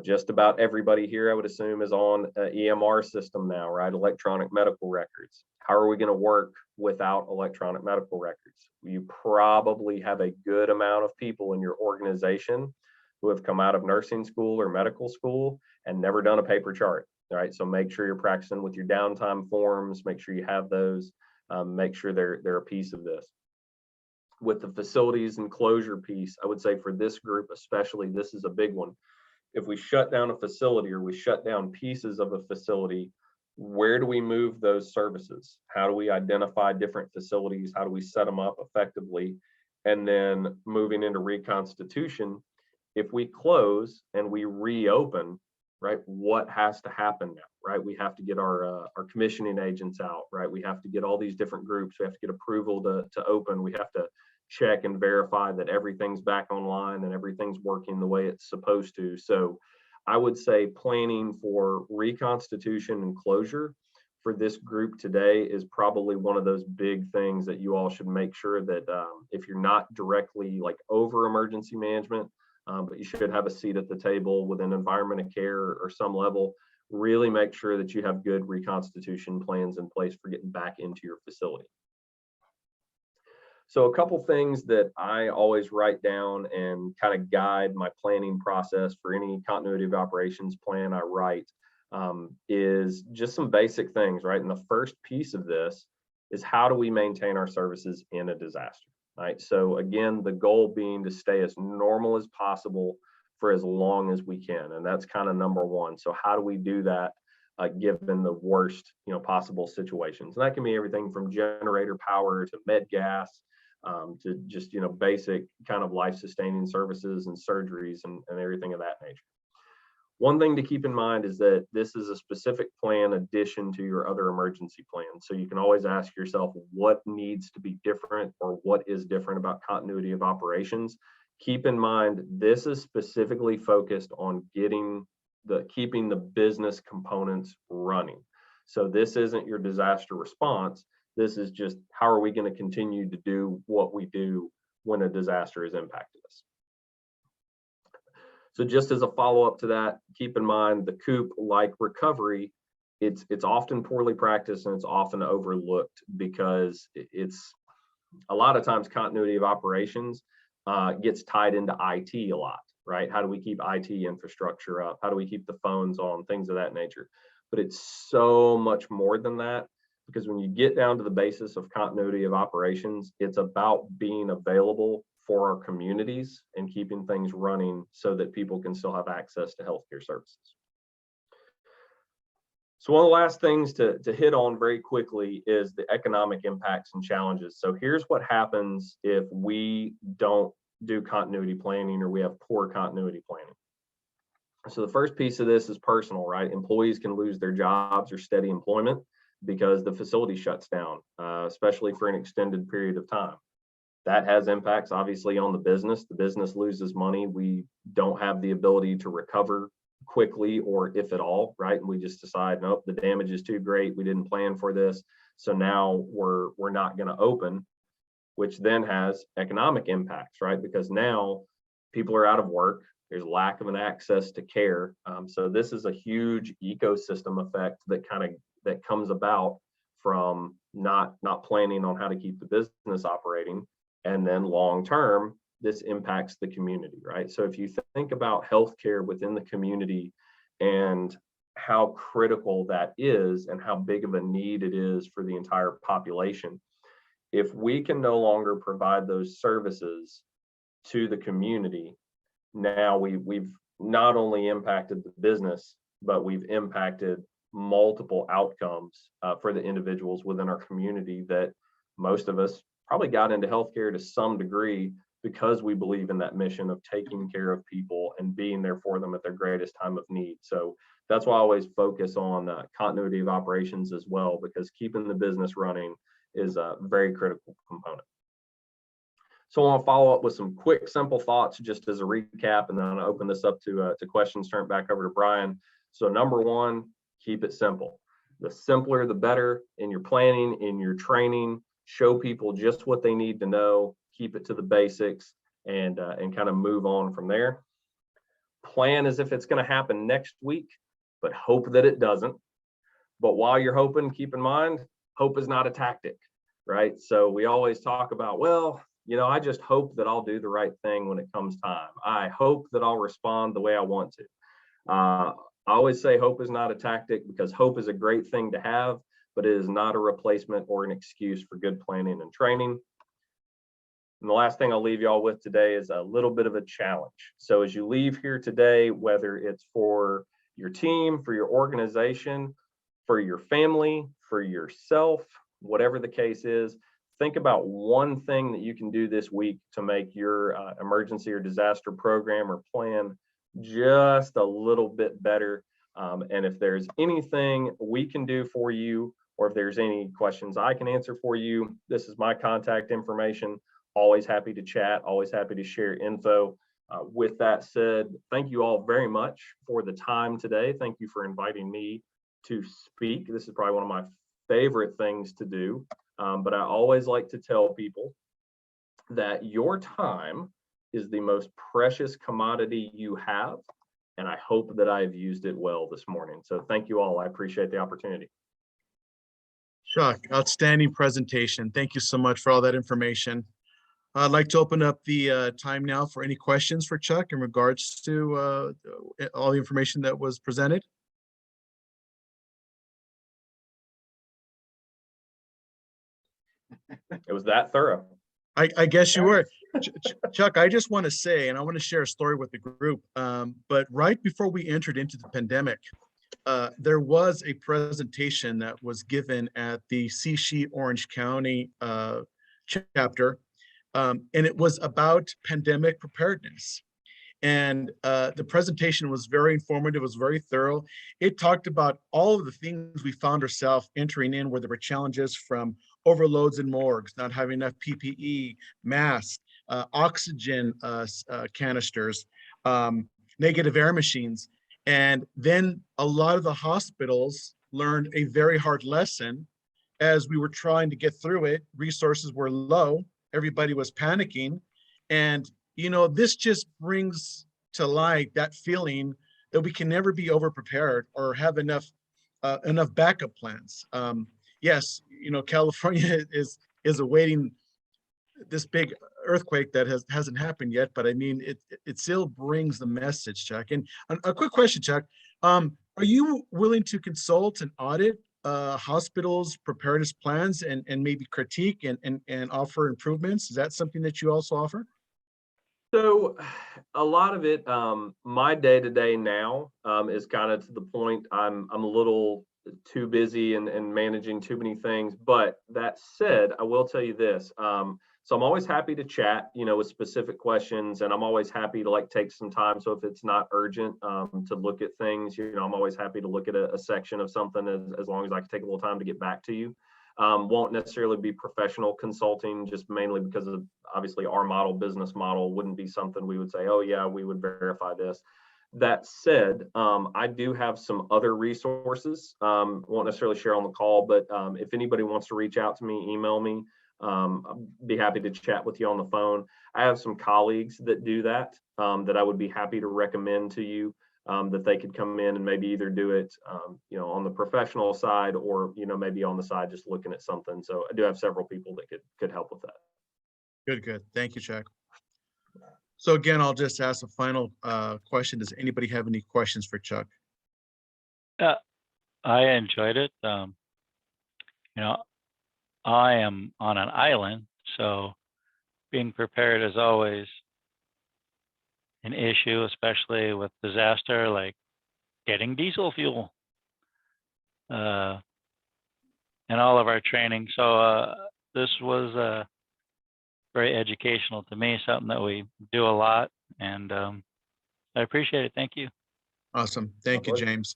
just about everybody here, I would assume, is on an EMR system now, right? Electronic medical records. How are we going to work without electronic medical records? You probably have a good amount of people in your organization who have come out of nursing school or medical school and never done a paper chart, right? So make sure you're practicing with your downtime forms, make sure you have those, make sure they're a piece of this. With the facilities and closure piece, I would say for this group especially, this is a big one. If we shut down a facility or we shut down pieces of a facility, where do we move those services? How do we identify different facilities? How do we set them up effectively? And then moving into reconstitution, if we close and we reopen, right, what has to happen now, right? We have to get our commissioning agents out, right? We have to get all these different groups. We have to get approval to open. We have to check and verify that everything's back online and everything's working the way it's supposed to. So I would say planning for reconstitution and closure for this group today is probably one of those big things that you all should make sure that if you're not directly like over emergency management, but you should have a seat at the table with an environment of care or some level, really make sure that you have good reconstitution plans in place for getting back into your facility. So a couple things that I always write down and kind of guide my planning process for any continuity of operations plan I write is just some basic things, right? And the first piece of this is how do we maintain our services in a disaster, right? So again, the goal being to stay as normal as possible for as long as we can. And that's kind of number one. So how do we do that given the worst, possible situations? And that can be everything from generator power to med gas, to just, basic kind of life-sustaining services and surgeries and everything of that nature. One thing to keep in mind is that this is a specific plan addition to your other emergency plans. So you can always ask yourself what needs to be different or what is different about continuity of operations. Keep in mind, this is specifically focused on keeping the business components running. So this isn't your disaster response. This is just how are we going to continue to do what we do when a disaster has impacted us. So just as a follow-up to that, keep in mind the COOP, like recovery, it's often poorly practiced and it's often overlooked because it's a lot of times continuity of operations gets tied into IT a lot, right? How do we keep IT infrastructure up? How do we keep the phones on? Things of that nature. But it's so much more than that. Because when you get down to the basis of continuity of operations, it's about being available for our communities and keeping things running so that people can still have access to healthcare services. So one of the last things to hit on very quickly is the economic impacts and challenges. So here's what happens if we don't do continuity planning or we have poor continuity planning. So the first piece of this is personal, right? Employees can lose their jobs or steady employment because the facility shuts down, especially for an extended period of time. That has impacts obviously on the business. The business loses money. We don't have the ability to recover quickly or if at all, right? And we just decide, nope, the damage is too great. We didn't plan for this. So now we're not going to open, which then has economic impacts, right? Because now people are out of work. There's lack of an access to care. So this is a huge ecosystem effect that comes about from not planning on how to keep the business operating. And then long term, this impacts the community, right? So if you think about healthcare within the community and how critical that is and how big of a need it is for the entire population, if we can no longer provide those services to the community, now we've not only impacted the business, but we've impacted multiple outcomes for the individuals within our community that most of us probably got into healthcare to some degree because we believe in that mission of taking care of people and being there for them at their greatest time of need. So that's why I always focus on continuity of operations as well, because keeping the business running is a very critical component. So I want to follow up with some quick, simple thoughts just as a recap, and then I'll open this up to questions, turn it back over to Brian. So number one, keep it simple. The simpler, the better in your planning, in your training. Show people just what they need to know, keep it to the basics, and kind of move on from there. Plan as if it's going to happen next week, but hope that it doesn't. But while you're hoping, keep in mind, hope is not a tactic, right? So we always talk about, well, I just hope that I'll do the right thing when it comes time. I hope that I'll respond the way I want to. I always say hope is not a tactic, because hope is a great thing to have, but it is not a replacement or an excuse for good planning and training. And the last thing I'll leave y'all with today is a little bit of a challenge. So as you leave here today, whether it's for your team, for your organization, for your family, for yourself, whatever the case is, think about one thing that you can do this week to make your emergency or disaster program or plan just a little bit better. And if there's anything we can do for you, or if there's any questions I can answer for you, this is my contact information. Always happy to chat, always happy to share info. With that said, thank you all very much for the time today. Thank you for inviting me to speak. This is probably one of my favorite things to do. But I always like to tell people that your time is the most precious commodity you have. And I hope that I've used it well this morning. So thank you all. I appreciate the opportunity. Chuck, outstanding presentation. Thank you so much for all that information. I'd like to open up the time now for any questions for Chuck in regards to all the information that was presented. It was that thorough. I guess you were. Chuck, I just want to say, and I want to share a story with the group, but right before we entered into the pandemic, there was a presentation that was given at the CSHE Orange County chapter, and it was about pandemic preparedness. And the presentation was very informative, was very thorough. It talked about all of the things we found ourselves entering in, where there were challenges from overloads in morgues, not having enough PPE, masks, oxygen canisters, negative air machines. And then a lot of the hospitals learned a very hard lesson as we were trying to get through it. Resources were low, everybody was panicking. And this just brings to light that feeling that we can never be over-prepared or have enough backup plans. Yes, California is awaiting this big earthquake that hasn't happened yet, but I mean, it still brings the message, Chuck. And a quick question, Chuck, are you willing to consult and audit hospitals' preparedness plans and maybe critique and offer improvements? Is that something that you also offer? So a lot of it, my day-to-day now is kind of to the point I'm a little too busy and managing too many things. But that said, I will tell you this. So I'm always happy to chat, with specific questions, and I'm always happy to take some time. So if it's not urgent to look at things, I'm always happy to look at a section of something as long as I can take a little time to get back to you. Won't necessarily be professional consulting, just mainly because of obviously our business model wouldn't be something we would say, oh yeah, we would verify this. That said, I do have some other resources. Won't necessarily share on the call, but if anybody wants to reach out to me, email me. I'd be happy to chat with you on the phone. I have some colleagues that do that, that I would be happy to recommend to you, that they could come in and maybe either do it, on the professional side, or, maybe on the side, just looking at something. So I do have several people that could help with that. Good. Thank you, Chuck. So again, I'll just ask a final question. Does anybody have any questions for Chuck? I enjoyed it. I am on an island, so being prepared is always an issue, especially with disaster, like getting diesel fuel, and all of our training. So this was very educational to me, something that we do a lot, and I appreciate it. Thank you. Awesome. Thank you, pleasure. James.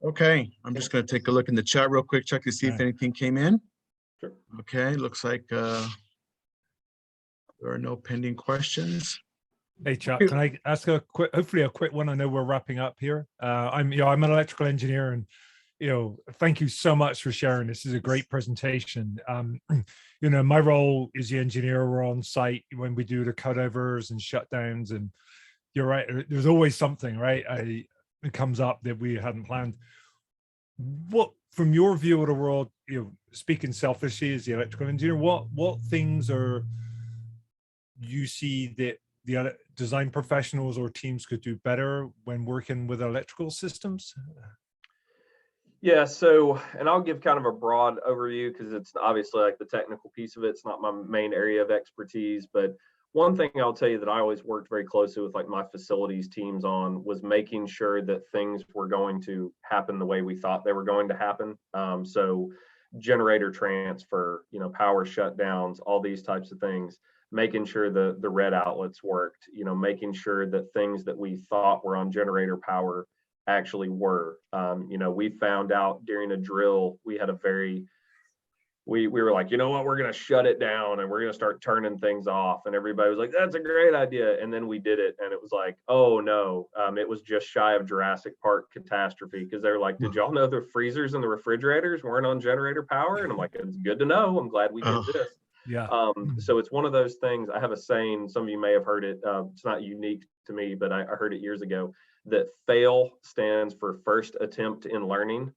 Okay, I'm just going to take a look in the chat real quick, Chuck, to see if Okay. anything came in. Sure. Okay, looks like there are no pending questions. Hey Chuck, can I ask hopefully a quick one? I know we're wrapping up here. I'm an electrical engineer, and thank you so much for sharing. This is a great presentation. My role is the engineer. We're on site when we do the cutovers and shutdowns, and you're right. There's always something, right? It comes up that we hadn't planned. What, from your view of the world, speaking selfishly as the electrical engineer, what things are you see that the design professionals or teams could do better when working with electrical systems? Yeah, so, and I'll give kind of a broad overview because it's obviously like the technical piece of it. It's not my main area of expertise, but one thing I'll tell you that I always worked very closely with like my facilities teams on was making sure that things were going to happen the way we thought they were going to happen. So generator transfer, power shutdowns, all these types of things, making sure the red outlets worked, making sure that things that we thought were on generator power actually were. We found out during a drill, we had we were like, you know what, we're going to shut it down and we're going to start turning things off. And everybody was like, that's a great idea. And then we did it. And it was like, oh no, it was just shy of Jurassic Park catastrophe. Because they're like, did y'all know the freezers and the refrigerators weren't on generator power? And I'm like, it's good to know. I'm glad we did this. Yeah. So it's one of those things. I have a saying, some of you may have heard it. It's not unique to me, but I heard it years ago, that FAIL stands for first attempt in learning.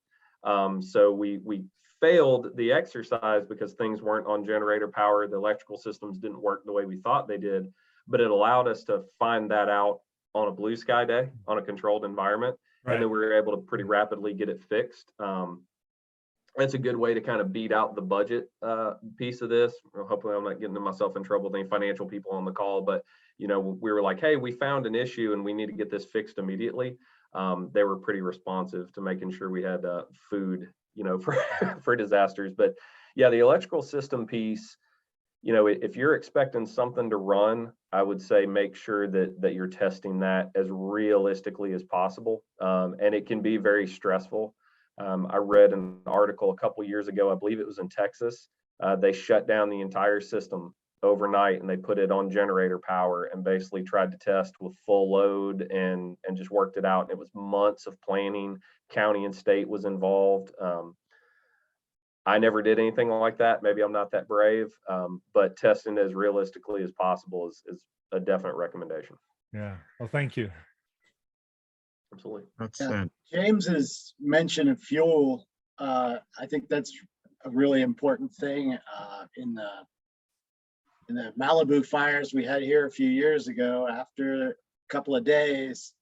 So we failed the exercise because things weren't on generator power. The electrical systems didn't work the way we thought they did, but it allowed us to find that out on a blue sky day, on a controlled environment. Right. And then we were able to pretty rapidly get it fixed. That's a good way to kind of beat out the budget piece of this. Hopefully I'm not getting myself in trouble with any financial people on the call, but we were like, hey, we found an issue and we need to get this fixed immediately. They were pretty responsive to making sure we had food, for disasters. But yeah, the electrical system piece, if you're expecting something to run, I would say make sure that you're testing that as realistically as possible. And it can be very stressful. I read an article a couple years ago, I believe it was in Texas. They shut down the entire system overnight and they put it on generator power and basically tried to test with full load and just worked it out. And it was months of planning. County and state was involved. I never did anything like that. Maybe I'm not that brave, but testing as realistically as possible is a definite recommendation. Yeah. Well, thank you. Absolutely. That's Yeah. it. James's mention of fuel, I think that's a really important thing. In the Malibu fires we had here a few years ago, after a couple of days,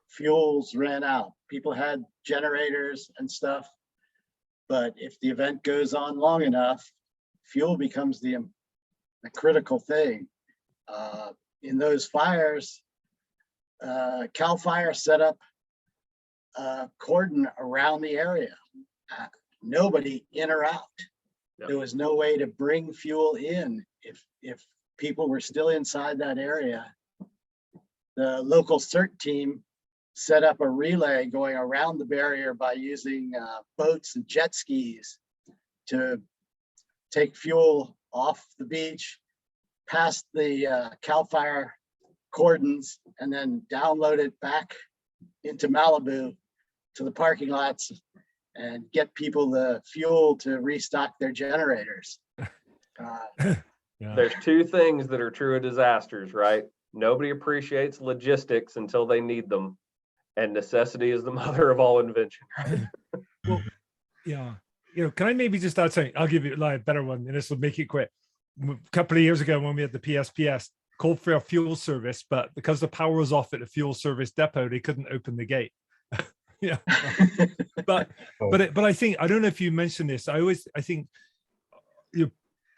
fuels ran out. People had generators and stuff, but if the event goes on long enough, fuel becomes the critical thing. In those fires, CAL FIRE set up a cordon around the area. Nobody in or out. Yep. There was no way to bring fuel in if people were still inside that area. The local CERT team set up a relay going around the barrier by using boats and jet skis to take fuel off the beach, past the CAL FIRE cordons and then download it back into Malibu to the parking lots and get people the fuel to restock their generators. Yeah. There's two things that are true of disasters, right? Nobody appreciates logistics until they need them. And necessity is the mother of all invention. Well, yeah. Can I maybe just add something? I'll give you like a better one, and this will make it quick. A couple of years ago, when we had the PSPS, called for a fuel service, but because the power was off at the fuel service depot, they couldn't open the gate. Yeah. But I think, I don't know if you mentioned this. I think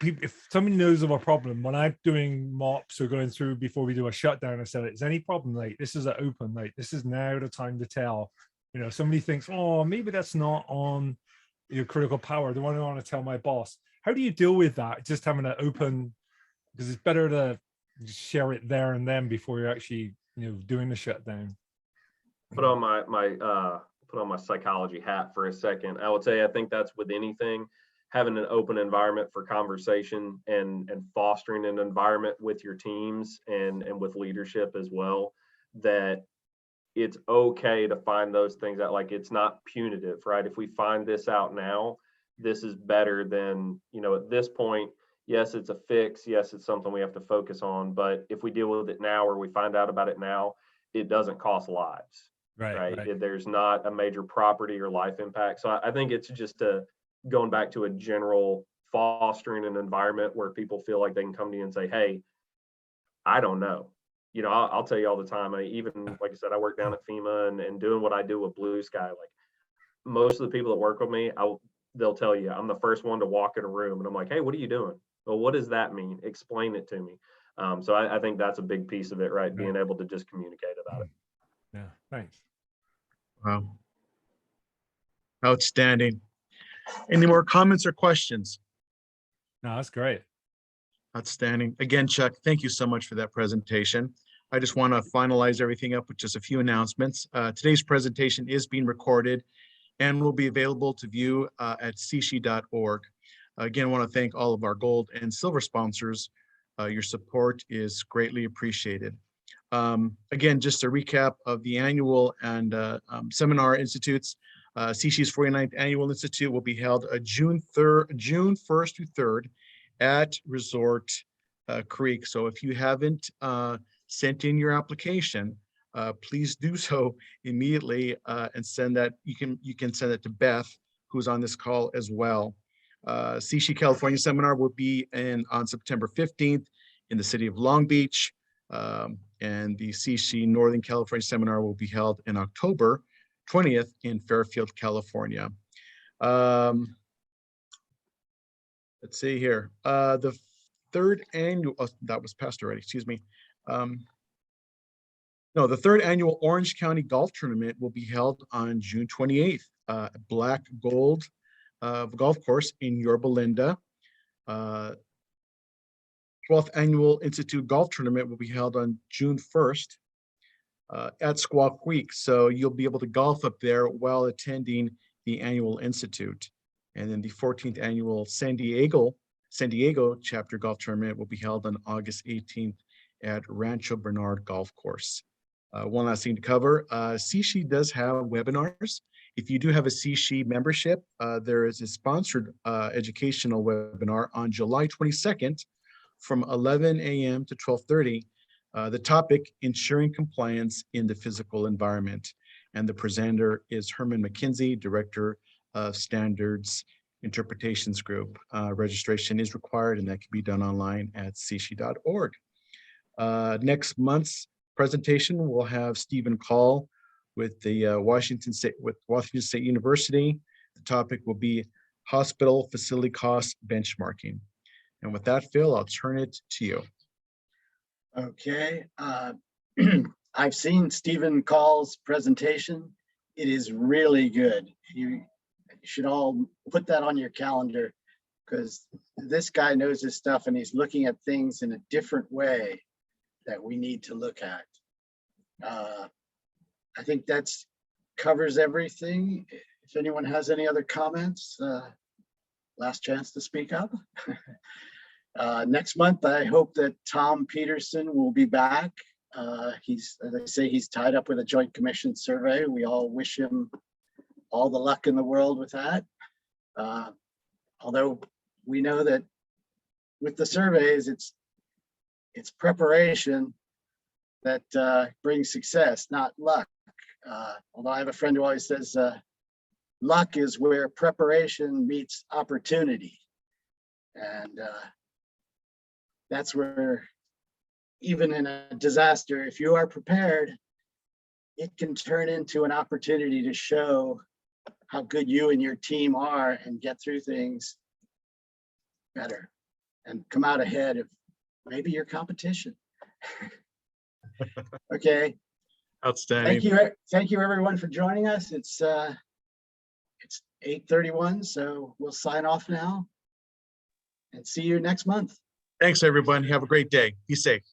if somebody knows of a problem, when I'm doing mops or going through before we do a shutdown, I said, is any problem? Like, this is open, like this is now the time to tell. Somebody thinks, oh, maybe that's not on your critical power. They want to tell my boss. How do you deal with that? Just having it open, because it's better to share it there and then before you're actually, doing the shutdown. Put on my psychology hat for a second. I would say I think that's with anything, having an open environment for conversation and fostering an environment with your teams and with leadership as well, that it's okay to find those things out. Like, it's not punitive, right? If we find this out now, this is better than, at this point, yes, it's a fix. Yes, it's something we have to focus on. But if we deal with it now, or we find out about it now, it doesn't cost lives, right? There's not a major property or life impact. So I think it's just going back to a general fostering an environment where people feel like they can come to you and say, hey, I don't know. I'll tell you all the time. Even like I said, I work down at FEMA and doing what I do with Blue Sky. Like, most of the people that work with me, they'll tell you I'm the first one to walk in a room and I'm like, hey, what are you doing? Well, what does that mean? Explain it to me. So I think that's a big piece of it, right? Being able to just communicate about it. Yeah, thanks. Wow. Outstanding. Any more comments or questions? No, that's great. Outstanding. Again, Chuck, thank you so much for that presentation. I just want to finalize everything up with just a few announcements. Today's presentation is being recorded and will be available to view at cshi.org. Again, I want to thank all of our gold and silver sponsors. Your support is greatly appreciated. Again, just a recap of the annual and seminar institutes. CSHI's 49th Annual Institute will be held June 1st through 3rd at Resort Creek. So if you haven't sent in your application, please do so immediately and send that. You can send it to Beth, who's on this call as well. CSHI California Seminar will be on September 15th in the city of Long Beach. And the CSHI Northern California Seminar will be held in October 20th in Fairfield, California. Let's see here. The third annual, that was passed already, excuse me. No, the third annual Orange County Golf Tournament will be held on June 28th, Black Gold Golf Course in Yorba Linda. 12th Annual Institute Golf Tournament will be held on June 1st at Squaw Creek. So you'll be able to golf up there while attending the annual Institute. And then the 14th Annual San Diego Chapter Golf Tournament will be held on August 18th at Rancho Bernard Golf Course. One last thing to cover, CSHI does have webinars. If you do have a CSHI membership, there is a sponsored educational webinar on July 22nd from 11 a.m. to 12:30. The topic, ensuring compliance in the physical environment. And the presenter is Herman McKenzie, Director of Standards Interpretations Group. Registration is required and that can be done online at cshi.org. Next month's presentation, we'll have Stephen Call with the Washington State University. The topic will be hospital facility cost benchmarking. And with that, Phil, I'll turn it to you. Okay. I've seen Stephen Call's presentation. It is really good. You should all put that on your calendar because this guy knows his stuff and he's looking at things in a different way that we need to look at. I think that's covers everything. If anyone has any other comments, last chance to speak up. Next month, I hope that Tom Peterson will be back. He's, as I say, he's tied up with a Joint Commission survey. We all wish him all the luck in the world with that. Although we know that with the surveys, it's preparation that brings success, not luck. Although I have a friend who always says, luck is where preparation meets opportunity. And that's where, even in a disaster, if you are prepared, it can turn into an opportunity to show how good you and your team are and get through things better and come out ahead of maybe your competition. Okay. Outstanding. Thank you everyone for joining us. It's 8:31, so we'll sign off now and see you next month. Thanks, everyone. Have a great day. Be safe.